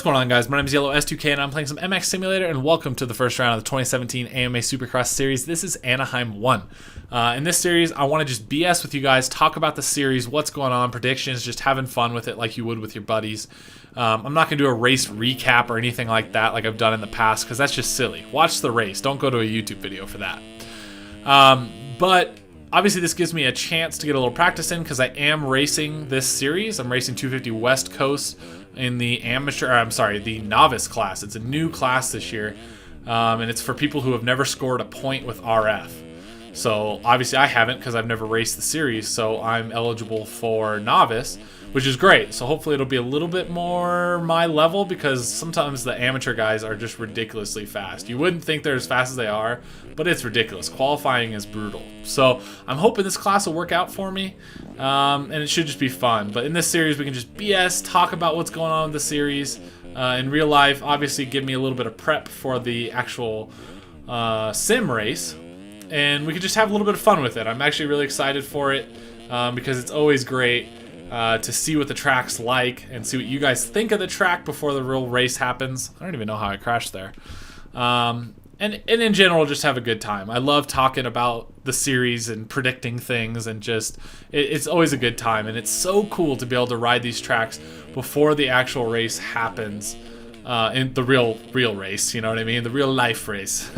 What's going on, guys? My name is Yellow S2K and I'm playing some MX Simulator, and welcome to the first round of the 2017 AMA Supercross series. This is Anaheim 1. In this series, I want to just BS with you guys, talk about the series, what's going on, predictions, just having fun with it like you would with your buddies. I'm not going to do a race recap or anything like that like I've done in the past, because that's just silly. Watch the race. Don't go to a YouTube video for that. But obviously this gives me a chance to get a little practice in, because I am racing this series. I'm racing 250 West Coast in the the novice class. It's a new class this year, and it's for people who have never scored a point with RF. So obviously I haven't, because I've never raced the series, so I'm eligible for novice, which is great. So hopefully it'll be a little bit more my level, because sometimes the amateur guys are just ridiculously fast. You wouldn't think they're as fast as they are, but it's ridiculous. Qualifying is brutal. So I'm hoping this class will work out for me, and it should just be fun. But in this series, we can just BS, talk about what's going on with the series. In real life, obviously give me a little bit of prep for the actual sim race, and we could just have a little bit of fun with it. I'm actually really excited for it, because it's always great to see what the track's like and see what you guys think of the track before the real race happens. I don't even know how I crashed there. And in general, just have a good time. I love talking about the series and predicting things, and just it's always a good time. And it's so cool to be able to ride these tracks before the actual race happens, in the real race, you know what I mean? The real life race.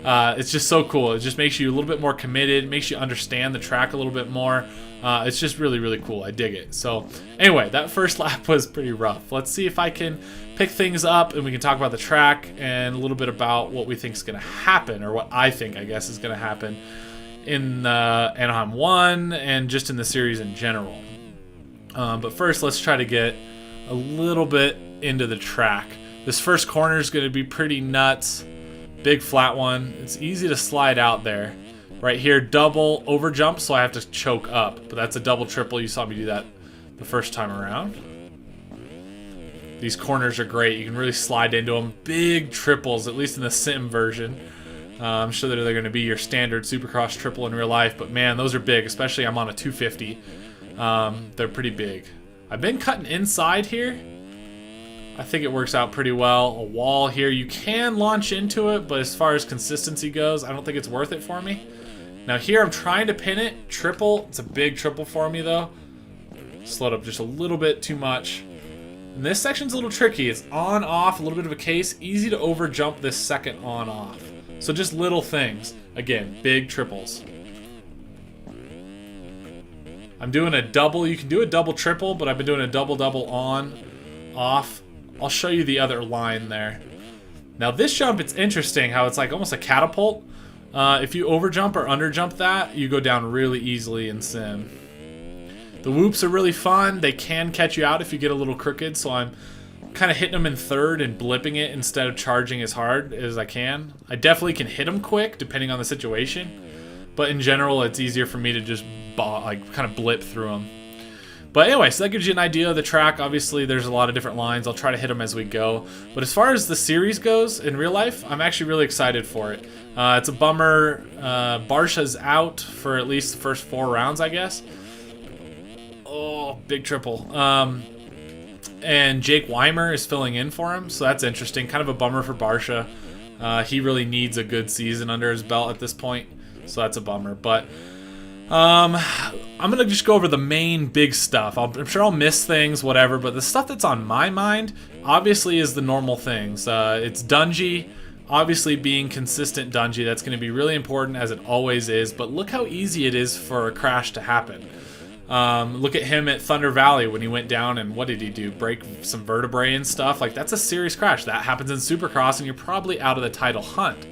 It's just so cool. It just makes you a little bit more committed, makes you understand the track a little bit more. It's just really, really cool. I dig it. So anyway, that first lap was pretty rough. Let's see if I can pick things up, and we can talk about the track and a little bit about what we think is going to happen, or what I think, I guess, is going to happen in Anaheim 1 and just in the series in general. But first, let's try to get a little bit into the track. This first corner is going to be pretty nuts. Big flat one. It's easy to slide out there. Right here, double over jump, so I have to choke up. But that's a double triple. You saw me do that the first time around. These corners are great. You can really slide into them. Big triples, at least in the sim version. I'm sure that they're going to be your standard Supercross triple in real life, but man, those are big, especially I'm on a 250. They're pretty big. I've been cutting inside here. I think it works out pretty well. A wall here, you can launch into it, but as far as consistency goes, I don't think it's worth it for me. Now here, I'm trying to pin it. Triple. It's a big triple for me, though. Slowed up just a little bit too much. And this section's a little tricky. It's on, off, a little bit of a case. Easy to over jump this second on, off. So just little things. Again, big triples. I'm doing a double. You can do a double triple, but I've been doing a double on, off. I'll show you the other line there. Now this jump, it's interesting how it's like almost a catapult. If you overjump or underjump that, you go down really easily in sim. The whoops are really fun. They can catch you out if you get a little crooked, so I'm kind of hitting them in third and blipping it instead of charging as hard as I can. I definitely can hit them quick depending on the situation, but in general, it's easier for me to just kind of blip through them. But anyway, so that gives you an idea of the track. Obviously, there's a lot of different lines. I'll try to hit them as we go. But as far as the series goes, in real life, I'm actually really excited for it. It's a bummer. Barsha's out for at least the first 4 rounds, I guess. Oh, big triple. And Jake Weimer is filling in for him, so that's interesting. Kind of a bummer for Barsha. He really needs a good season under his belt at this point, so that's a bummer. But I'm going to just go over the main big stuff. I'm sure I'll miss things, whatever, but the stuff that's on my mind, obviously, is the normal things. It's Dungey, obviously being consistent Dungey. That's going to be really important, as it always is, but look how easy it is for a crash to happen. Look at him at Thunder Valley when he went down, and what did he do? Break some vertebrae and stuff? Like, that's a serious crash. That happens in Supercross, and you're probably out of the title hunt.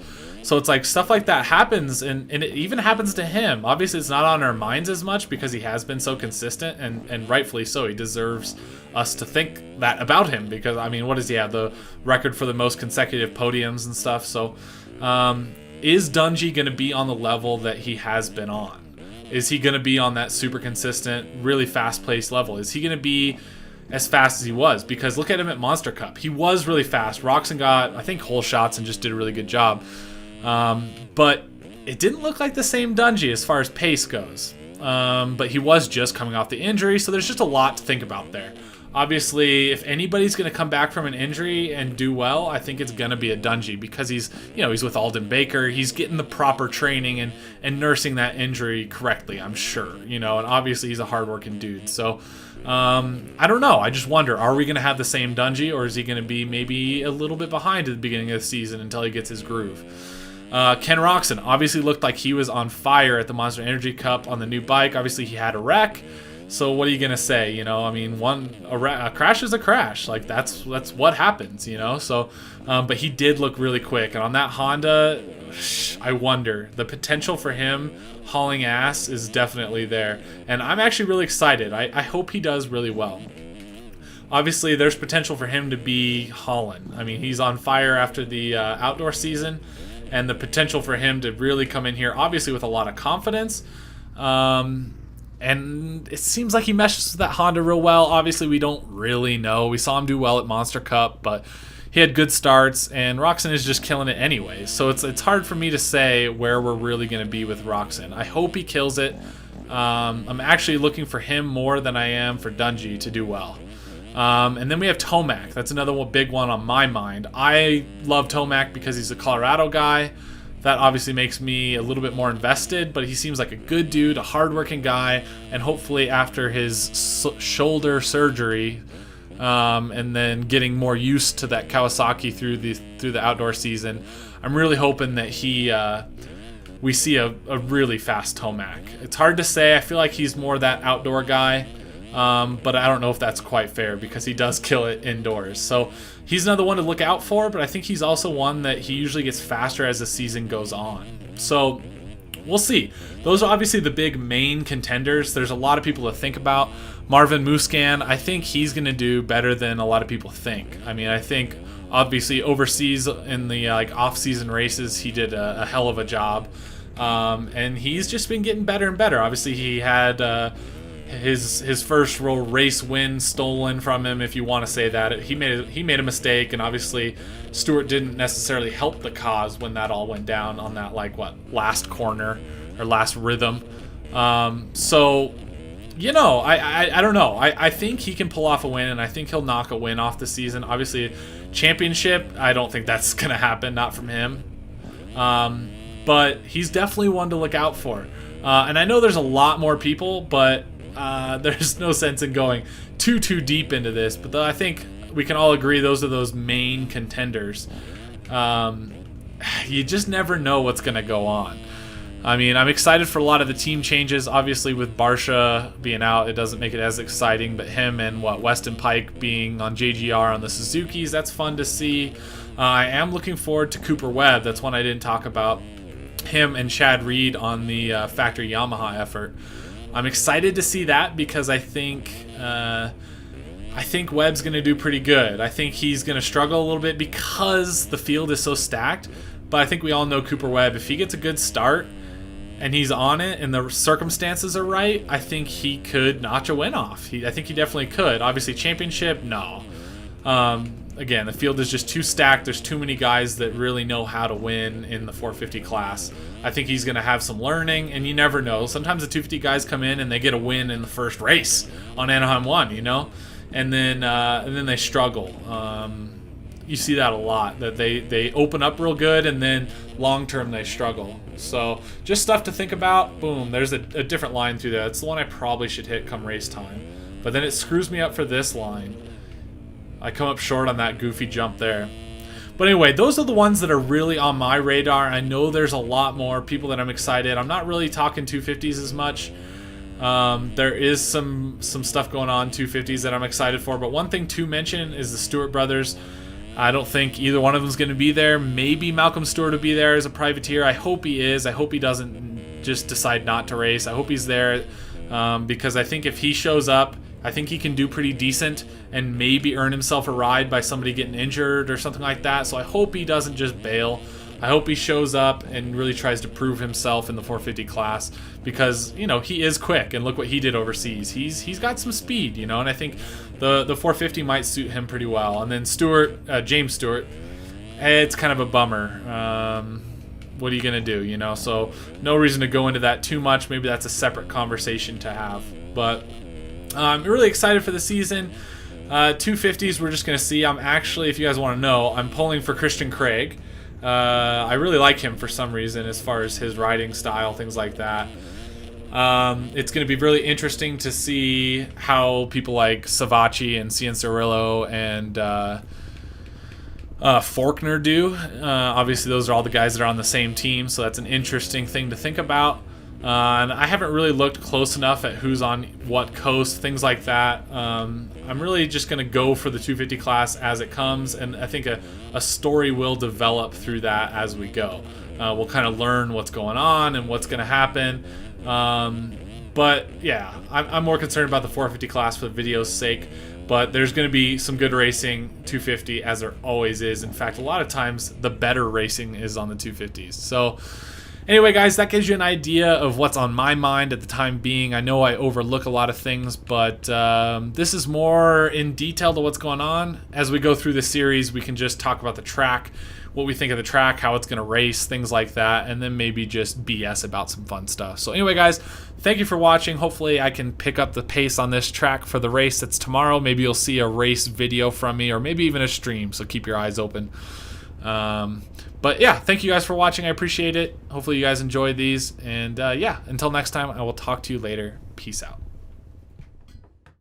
So it's like stuff like that happens, and it even happens to him. Obviously, it's not on our minds as much because he has been so consistent, and rightfully so. He deserves us to think that about him because, I mean, what does he have? The record for the most consecutive podiums and stuff. So is Dungey going to be on the level that he has been on? Is he going to be on that super consistent, really fast-paced level? Is he going to be as fast as he was? Because look at him at Monster Cup. He was really fast. Roxon got, I think, whole shots and just did a really good job. But it didn't look like the same Dungey as far as pace goes. But he was just coming off the injury, so there's just a lot to think about there. Obviously, if anybody's going to come back from an injury and do well, I think it's going to be a Dungey, because he's with Alden Baker. He's getting the proper training and nursing that injury correctly, I'm sure. And obviously he's a hardworking dude. So I don't know. I just wonder, are we going to have the same Dungey, or is he going to be maybe a little bit behind at the beginning of the season until he gets his groove? Ken Roczen obviously looked like he was on fire at the Monster Energy Cup on the new bike. Obviously, he had a wreck. So what are you gonna say? A crash is a crash. Like that's what happens. So, but he did look really quick, and on that Honda, I wonder, the potential for him hauling ass is definitely there, and I'm actually really excited. I hope he does really well. Obviously, there's potential for him to be hauling. I mean, he's on fire after the outdoor season, and the potential for him to really come in here, obviously with a lot of confidence. And it seems like he meshes with that Honda real well. Obviously, we don't really know. We saw him do well at Monster Cup, but he had good starts, and Roczen is just killing it anyway. So it's hard for me to say where we're really going to be with Roczen. I hope he kills it. I'm actually looking for him more than I am for Dungey to do well. And then we have Tomac. That's another big one on my mind. I love Tomac because he's a Colorado guy. That obviously makes me a little bit more invested, but he seems like a good dude, a hardworking guy, and hopefully after his shoulder surgery, and then getting more used to that Kawasaki through the outdoor season, I'm really hoping that we see a really fast Tomac. It's hard to say. I feel like he's more that outdoor guy. But I don't know if that's quite fair, because he does kill it indoors. So he's another one to look out for, but I think he's also one that he usually gets faster as the season goes on. So we'll see. Those are obviously the big main contenders. There's a lot of people to think about. Marvin Muscan, I think he's going to do better than a lot of people think. I mean, I think obviously overseas in the off-season races, he did a hell of a job. And he's just been getting better and better. Obviously, he had his first real race win stolen from him, if you want to say that. He made a mistake, and obviously Stewart didn't necessarily help the cause when that all went down on that last corner or last rhythm. So I don't know. I think he can pull off a win, and I think he'll knock a win off the season. Obviously, championship, I don't think that's gonna happen, not from him. But he's definitely one to look out for. And I know there's a lot more people, but there's no sense in going too deep into this. But I think we can all agree those are those main contenders. You just never know what's going to go on. I mean, I'm excited for a lot of the team changes. Obviously, with Barsha being out, it doesn't make it as exciting. But him and Weston Pike being on JGR on the Suzukis, that's fun to see. I am looking forward to Cooper Webb. That's one I didn't talk about. Him and Chad Reed on the factory Yamaha effort. I'm excited to see that, because I think Webb's going to do pretty good. I think he's going to struggle a little bit because the field is so stacked. But I think we all know Cooper Webb, if he gets a good start and he's on it and the circumstances are right, I think he could notch a win off. I think he definitely could. Obviously, championship, no. Again, the field is just too stacked. There's too many guys that really know how to win in the 450 class. I think he's going to have some learning, and you never know. Sometimes the 250 guys come in and they get a win in the first race on Anaheim 1, and then they struggle. You see that a lot, that they open up real good, and then long term they struggle. So just stuff to think about. Boom, there's a different line through there. It's the one I probably should hit come race time. But then it screws me up for this line. I come up short on that goofy jump there. But anyway, those are the ones that are really on my radar. I know there's a lot more people that I'm excited. I'm not really talking 250s as much. There is some stuff going on 250s that I'm excited for. But one thing to mention is the Stewart brothers. I don't think either one of them is going to be there. Maybe Malcolm Stewart will be there as a privateer. I hope he is. I hope he doesn't just decide not to race. I hope he's there because I think if he shows up, I think he can do pretty decent and maybe earn himself a ride by somebody getting injured or something like that. So I hope he doesn't just bail. I hope he shows up and really tries to prove himself in the 450 class, because he is quick, and look what he did overseas. He's got some speed, and I think the 450 might suit him pretty well. And then James Stewart, it's kind of a bummer. What are you gonna do? So no reason to go into that too much. Maybe that's a separate conversation to have. But I'm really excited for the season. 250s, we're just going to see. I'm actually, if you guys want to know, I'm pulling for Christian Craig. I really like him for some reason as far as his riding style, things like that. It's going to be really interesting to see how people like Savachi and Cianciarillo and Faulkner do. Obviously, those are all the guys that are on the same team, so that's an interesting thing to think about. And I haven't really looked close enough at who's on what coast, things like that. I'm really just going to go for the 250 class as it comes, and I think a story will develop through that as we go. We'll kind of learn what's going on and what's going to happen. But yeah, I'm more concerned about the 450 class for the video's sake. But there's going to be some good racing 250, as there always is. In fact, a lot of times the better racing is on the 250s. So anyway, guys, that gives you an idea of what's on my mind at the time being. I know I overlook a lot of things, but this is more in detail to what's going on. As we go through the series, we can just talk about the track, what we think of the track, how it's going to race, things like that, and then maybe just BS about some fun stuff. So anyway, guys, thank you for watching. Hopefully I can pick up the pace on this track for the race that's tomorrow. Maybe you'll see a race video from me, or maybe even a stream, so keep your eyes open. But yeah, thank you guys for watching. I appreciate it. Hopefully you guys enjoyed these, and yeah, until next time, I will talk to you later. Peace out.